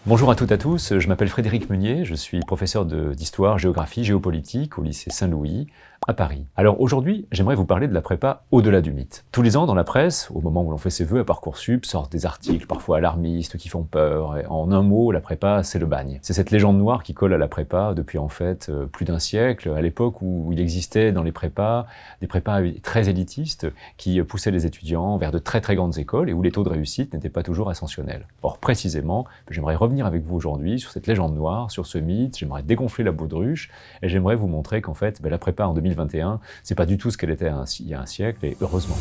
Bonjour à toutes et à tous, je m'appelle Frédéric Meunier, je suis professeur d'histoire, géographie, géopolitique au lycée Saint-Louis à Paris. Alors aujourd'hui, j'aimerais vous parler de la prépa au-delà du mythe. Tous les ans dans la presse, au moment où l'on fait ses vœux à Parcoursup, sortent des articles parfois alarmistes qui font peur. Et en un mot, la prépa, c'est le bagne. C'est cette légende noire qui colle à la prépa depuis en fait plus d'un siècle, à l'époque où il existait dans les prépas, des prépas très élitistes qui poussaient les étudiants vers de très très grandes écoles et où les taux de réussite n'étaient pas toujours ascensionnels. Or précisément, j'aimerais revenir avec vous aujourd'hui sur cette légende noire, sur ce mythe, j'aimerais dégonfler la baudruche et j'aimerais vous montrer qu'en fait, la prépa en 2021, c'est pas du tout ce qu'elle était il y a un siècle, et heureusement.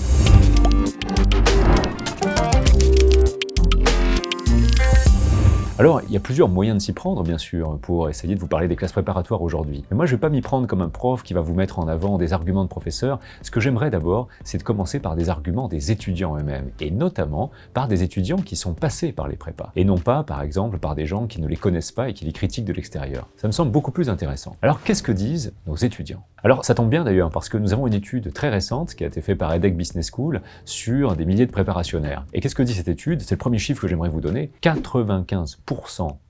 Alors, il y a plusieurs moyens de s'y prendre, bien sûr, pour essayer de vous parler des classes préparatoires aujourd'hui. Mais moi, je ne vais pas m'y prendre comme un prof qui va vous mettre en avant des arguments de professeurs. Ce que j'aimerais d'abord, c'est de commencer par des arguments des étudiants eux-mêmes, et notamment par des étudiants qui sont passés par les prépas, et non pas, par exemple, par des gens qui ne les connaissent pas et qui les critiquent de l'extérieur. Ça me semble beaucoup plus intéressant. Alors, qu'est-ce que disent nos étudiants ? Alors, ça tombe bien d'ailleurs, parce que nous avons une étude très récente qui a été faite par EDHEC Business School sur des milliers de préparationnaires. Et qu'est-ce que dit cette étude ? C'est le premier chiffre que j'aimerais vous donner. 95%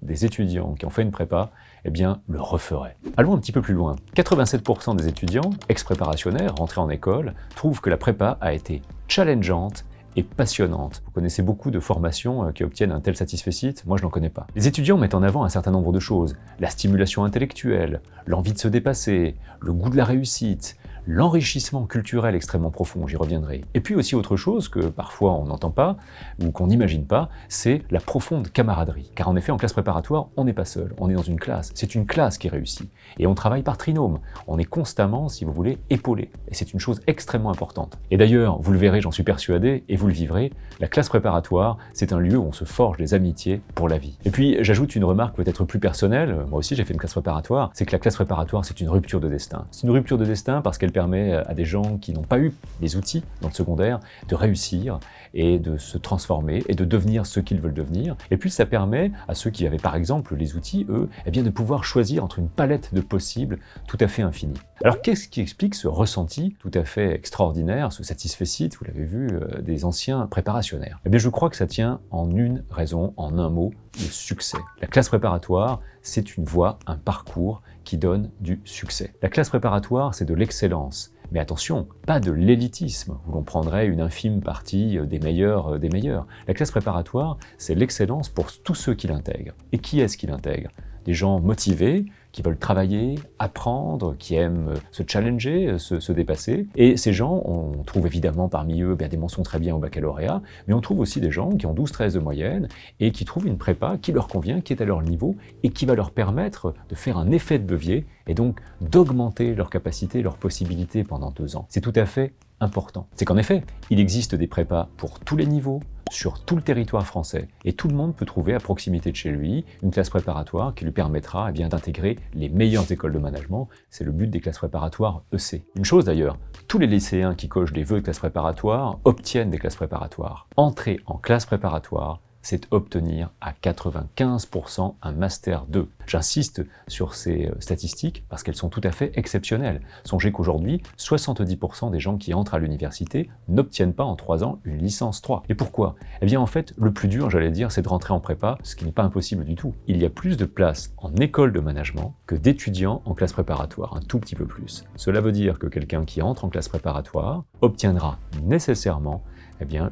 des étudiants qui ont fait une prépa, eh bien, le referaient. Allons un petit peu plus loin. 87% des étudiants, ex-préparationnaires, rentrés en école, trouvent que la prépa a été challengeante et passionnante. Vous connaissez beaucoup de formations qui obtiennent un tel satisfecit, moi je n'en connais pas. Les étudiants mettent en avant un certain nombre de choses. La stimulation intellectuelle, l'envie de se dépasser, le goût de la réussite, l'enrichissement culturel extrêmement profond, j'y reviendrai. Et puis aussi autre chose que parfois on n'entend pas, ou qu'on n'imagine pas, c'est la profonde camaraderie. Car en effet, en classe préparatoire, on n'est pas seul, on est dans une classe. C'est une classe qui réussit. Et on travaille par trinôme. On est constamment, si vous voulez, épaulé. Et c'est une chose extrêmement importante. Et d'ailleurs, vous le verrez, j'en suis persuadé, et vous le vivrez, la classe préparatoire, c'est un lieu où on se forge des amitiés pour la vie. Et puis, j'ajoute une remarque peut-être plus personnelle, moi aussi j'ai fait une classe préparatoire, c'est que la classe préparatoire, c'est une rupture de destin. C'est une rupture de destin parce qu'elle permet à des gens qui n'ont pas eu les outils dans le secondaire de réussir et de se transformer et de devenir ce qu'ils veulent devenir. Et puis ça permet à ceux qui avaient par exemple les outils, eux, eh bien de pouvoir choisir entre une palette de possibles tout à fait infinie. Alors qu'est-ce qui explique ce ressenti tout à fait extraordinaire, ce satisfecit, vous l'avez vu, des anciens préparationnaires ? Eh bien je crois que ça tient en une raison, en un mot, le succès. La classe préparatoire, c'est une voie, un parcours qui donne du succès. La classe préparatoire, c'est de l'excellence. Mais attention, pas de l'élitisme, où l'on prendrait une infime partie des meilleurs des meilleurs. La classe préparatoire, c'est l'excellence pour tous ceux qui l'intègrent. Et qui est-ce qui l'intègre ? Des gens motivés, qui veulent travailler, apprendre, qui aiment se challenger, se dépasser. Et ces gens, on trouve évidemment parmi eux des mentions très bien au baccalauréat, mais on trouve aussi des gens qui ont 12-13 de moyenne et qui trouvent une prépa qui leur convient, qui est à leur niveau et qui va leur permettre de faire un effet de levier et donc d'augmenter leurs capacités, leurs possibilités pendant 2 ans. C'est tout à fait important. C'est qu'en effet, il existe des prépas pour tous les niveaux, sur tout le territoire français, et tout le monde peut trouver à proximité de chez lui une classe préparatoire qui lui permettra d'intégrer les meilleures écoles de management. C'est le but des classes préparatoires EC. Une chose d'ailleurs, tous les lycéens qui cochent des vœux de classe préparatoire obtiennent des classes préparatoires. Entrer en classe préparatoire, c'est obtenir à 95% un Master 2. J'insiste sur ces statistiques parce qu'elles sont tout à fait exceptionnelles. Songez qu'aujourd'hui, 70% des gens qui entrent à l'université n'obtiennent pas en 3 ans une licence 3. Et pourquoi ? Eh bien en fait, le plus dur, j'allais dire, c'est de rentrer en prépa, ce qui n'est pas impossible du tout. Il y a plus de places en école de management que d'étudiants en classe préparatoire, un tout petit peu plus. Cela veut dire que quelqu'un qui entre en classe préparatoire obtiendra nécessairement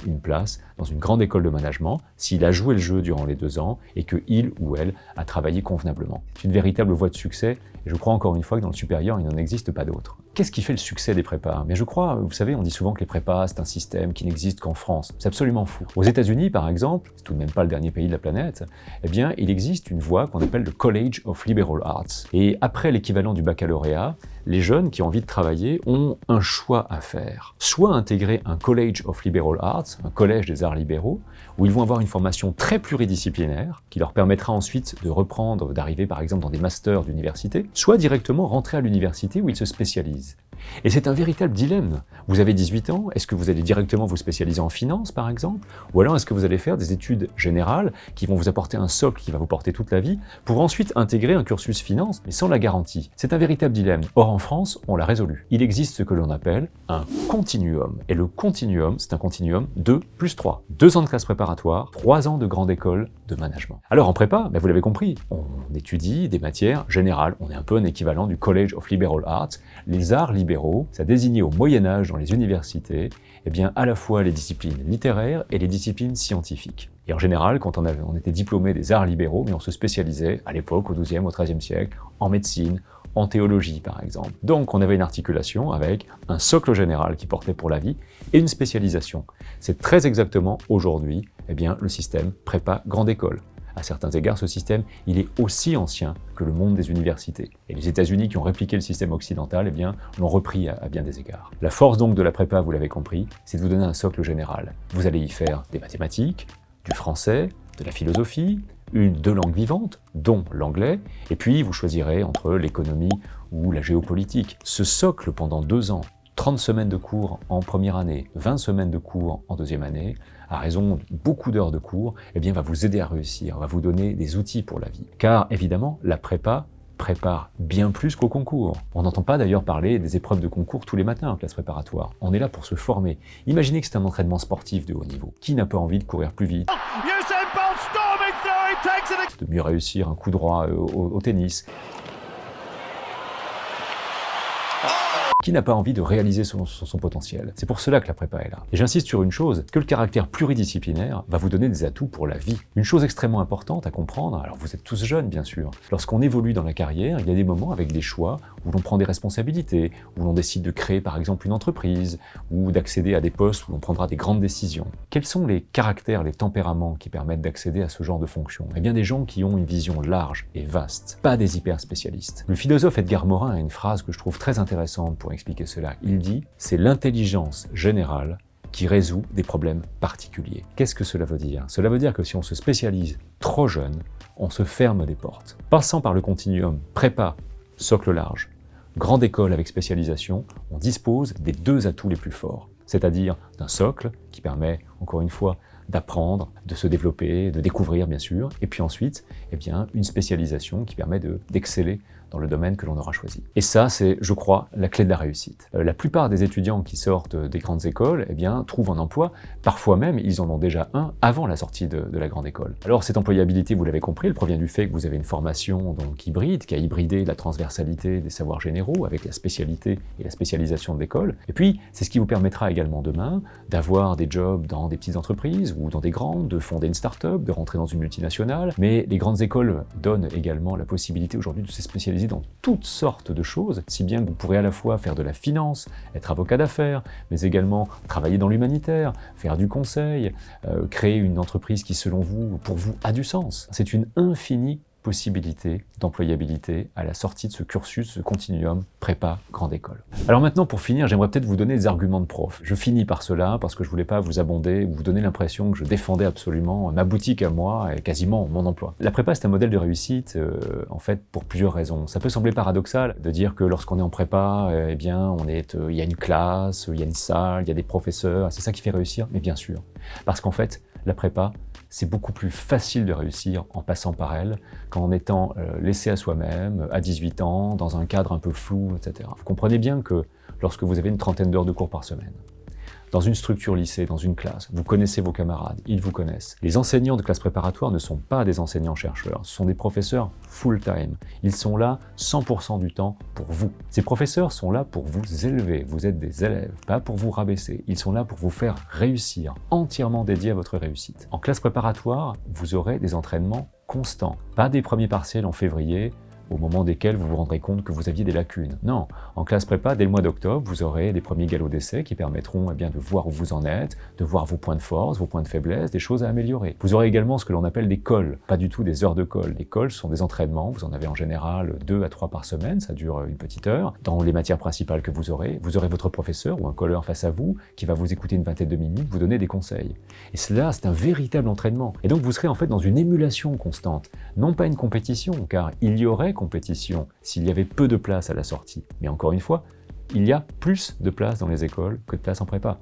une place dans une grande école de management s'il a joué le jeu durant les 2 ans et qu'il ou elle a travaillé convenablement. C'est une véritable voie de succès et je crois encore une fois que dans le supérieur, il n'en existe pas d'autre. Qu'est-ce qui fait le succès des prépas ? Mais je crois, vous savez, on dit souvent que les prépas, c'est un système qui n'existe qu'en France. C'est absolument fou. Aux États-Unis, par exemple, c'est tout de même pas le dernier pays de la planète, il existe une voie qu'on appelle le College of Liberal Arts. Et après l'équivalent du baccalauréat, les jeunes qui ont envie de travailler ont un choix à faire. Soit intégrer un College of Liberal Arts, un collège des arts libéraux, où ils vont avoir une formation très pluridisciplinaire, qui leur permettra ensuite de reprendre, d'arriver par exemple dans des masters d'université, soit directement rentrer à l'université où ils se spécialisent. spécialise. Et c'est un véritable dilemme. Vous avez 18 ans, est-ce que vous allez directement vous spécialiser en finance, par exemple? Ou alors est-ce que vous allez faire des études générales qui vont vous apporter un socle qui va vous porter toute la vie, pour ensuite intégrer un cursus finance, mais sans la garantie? C'est un véritable dilemme. Or, en France, on l'a résolu. Il existe ce que l'on appelle un continuum. Et le continuum, c'est un continuum 2 plus 3. 2 ans de classe préparatoire, 3 ans de grande école de management. Alors en prépa, vous l'avez compris, on étudie des matières générales. On est un peu un équivalent du College of Liberal Arts. Les arts libéraux, ça désignait au Moyen-Âge dans les universités, à la fois les disciplines littéraires et les disciplines scientifiques. Et en général, quand on était diplômé des arts libéraux, on se spécialisait à l'époque, au XIIe, au XIIIe siècle, en médecine, en théologie par exemple. Donc on avait une articulation avec un socle général qui portait pour la vie et une spécialisation. C'est très exactement aujourd'hui le système prépa grande école. À certains égards, ce système, il est aussi ancien que le monde des universités. Et les États-Unis qui ont répliqué le système occidental, l'ont repris à bien des égards. La force donc de la prépa, vous l'avez compris, c'est de vous donner un socle général. Vous allez y faire des mathématiques, du français, de la philosophie, deux langues vivantes, dont l'anglais, et puis vous choisirez entre l'économie ou la géopolitique. Ce socle pendant 2 ans, 30 semaines de cours en première année, 20 semaines de cours en deuxième année, à raison de beaucoup d'heures de cours, va vous aider à réussir, va vous donner des outils pour la vie. Car évidemment, la prépa prépare bien plus qu'au concours. On n'entend pas d'ailleurs parler des épreuves de concours tous les matins en classe préparatoire. On est là pour se former. Imaginez que c'est un entraînement sportif de haut niveau. Qui n'a pas envie de courir plus vite, de mieux réussir un coup droit au tennis? Qui n'a pas envie de réaliser son potentiel? C'est pour cela que la prépa est là. Et j'insiste sur une chose, que le caractère pluridisciplinaire va vous donner des atouts pour la vie. Une chose extrêmement importante à comprendre, alors vous êtes tous jeunes bien sûr, lorsqu'on évolue dans la carrière, il y a des moments avec des choix où l'on prend des responsabilités, où l'on décide de créer par exemple une entreprise, ou d'accéder à des postes où l'on prendra des grandes décisions. Quels sont les caractères, les tempéraments qui permettent d'accéder à ce genre de fonction? Des gens qui ont une vision large et vaste, pas des hyper spécialistes. Le philosophe Edgar Morin a une phrase que je trouve très intéressante pour expliquer cela. Il dit « c'est l'intelligence générale qui résout des problèmes particuliers ». Qu'est-ce que cela veut dire? Cela veut dire que si on se spécialise trop jeune, on se ferme des portes. Passant par le continuum prépa, socle large, grande école avec spécialisation, on dispose des 2 atouts les plus forts, c'est-à-dire d'un socle qui permet, encore une fois, d'apprendre, de se développer, de découvrir bien sûr, et puis ensuite, une spécialisation qui permet d'exceller dans le domaine que l'on aura choisi. Et ça, c'est, je crois, la clé de la réussite. La plupart des étudiants qui sortent des grandes écoles, trouvent un emploi, parfois même, ils en ont déjà un avant la sortie de la grande école. Alors cette employabilité, vous l'avez compris, elle provient du fait que vous avez une formation donc hybride, qui a hybridé la transversalité des savoirs généraux avec la spécialité et la spécialisation de l'école. Et puis, c'est ce qui vous permettra également demain d'avoir des jobs dans des petites entreprises ou dans des grandes, de fonder une start-up, de rentrer dans une multinationale. Mais les grandes écoles donnent également la possibilité aujourd'hui de se spécialiser dans toutes sortes de choses, si bien que vous pourrez à la fois faire de la finance, être avocat d'affaires, mais également travailler dans l'humanitaire, faire du conseil, créer une entreprise qui, selon vous, pour vous, a du sens. C'est une infinie possibilité d'employabilité à la sortie de ce cursus, ce continuum prépa grande école. Alors maintenant, pour finir, j'aimerais peut-être vous donner des arguments de prof. Je finis par cela parce que je voulais pas vous abonder ou vous donner l'impression que je défendais absolument ma boutique à moi et quasiment mon emploi. La prépa, c'est un modèle de réussite, en fait, pour plusieurs raisons. Ça peut sembler paradoxal de dire que lorsqu'on est en prépa, il y a une classe, il y a une salle, il y a des professeurs, c'est ça qui fait réussir, mais bien sûr. Parce qu'en fait, la prépa, c'est beaucoup plus facile de réussir en passant par elle qu'en étant laissé à soi-même, à 18 ans, dans un cadre un peu flou, etc. Vous comprenez bien que lorsque vous avez une trentaine d'heures de cours par semaine, dans une structure lycée, dans une classe, vous connaissez vos camarades, ils vous connaissent. Les enseignants de classe préparatoire ne sont pas des enseignants-chercheurs, ce sont des professeurs full-time. Ils sont là 100% du temps pour vous. Ces professeurs sont là pour vous élever, vous êtes des élèves, pas pour vous rabaisser. Ils sont là pour vous faire réussir, entièrement dédiés à votre réussite. En classe préparatoire, vous aurez des entraînements constants, pas des premiers partiels en février, au moment desquels vous vous rendrez compte que vous aviez des lacunes. Non, en classe prépa, dès le mois d'octobre, vous aurez des premiers galops d'essai qui permettront de voir où vous en êtes, de voir vos points de force, vos points de faiblesse, des choses à améliorer. Vous aurez également ce que l'on appelle des cols, pas du tout des heures de colle. Les cols sont des entraînements, vous en avez en général 2 à 3 par semaine, ça dure une petite heure. Dans les matières principales que vous aurez votre professeur ou un colleur face à vous qui va vous écouter une vingtaine de minutes, vous donner des conseils. Et cela, c'est un véritable entraînement. Et donc vous serez en fait dans une émulation constante, non pas une compétition, car il y aurait compétition s'il y avait peu de place à la sortie. Mais encore une fois, il y a plus de places dans les écoles que de places en prépa.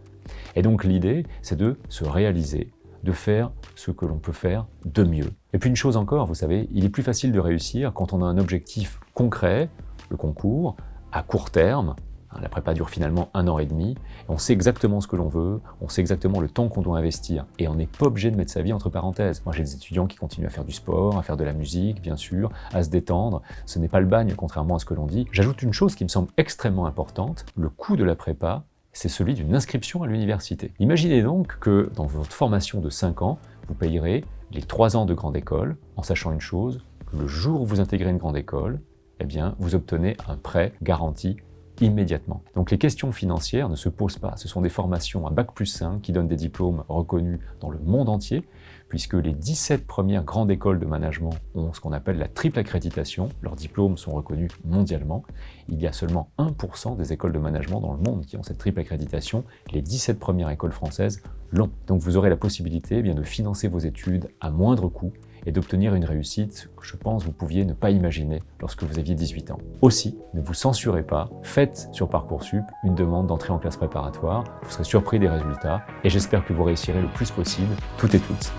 Et donc l'idée, c'est de se réaliser, de faire ce que l'on peut faire de mieux. Et puis une chose encore, vous savez, il est plus facile de réussir quand on a un objectif concret, le concours, à court terme. La prépa dure finalement 1 an et demi, on sait exactement ce que l'on veut, on sait exactement le temps qu'on doit investir, et on n'est pas obligé de mettre sa vie entre parenthèses. Moi j'ai des étudiants qui continuent à faire du sport, à faire de la musique, bien sûr, à se détendre, ce n'est pas le bagne, contrairement à ce que l'on dit. J'ajoute une chose qui me semble extrêmement importante, le coût de la prépa, c'est celui d'une inscription à l'université. Imaginez donc que dans votre formation de 5 ans, vous payerez les 3 ans de grande école, en sachant une chose, que le jour où vous intégrez une grande école, eh bien, vous obtenez un prêt garanti immédiatement. Donc les questions financières ne se posent pas. Ce sont des formations à Bac+5 qui donnent des diplômes reconnus dans le monde entier, puisque les 17 premières grandes écoles de management ont ce qu'on appelle la triple accréditation. Leurs diplômes sont reconnus mondialement. Il y a seulement 1% des écoles de management dans le monde qui ont cette triple accréditation. Les 17 premières écoles françaises l'ont. Donc vous aurez la possibilité eh bien, de financer vos études à moindre coût et d'obtenir une réussite que je pense vous pouviez ne pas imaginer lorsque vous aviez 18 ans. Aussi, ne vous censurez pas, faites sur Parcoursup une demande d'entrée en classe préparatoire, vous serez surpris des résultats et j'espère que vous réussirez le plus possible, toutes et toutes.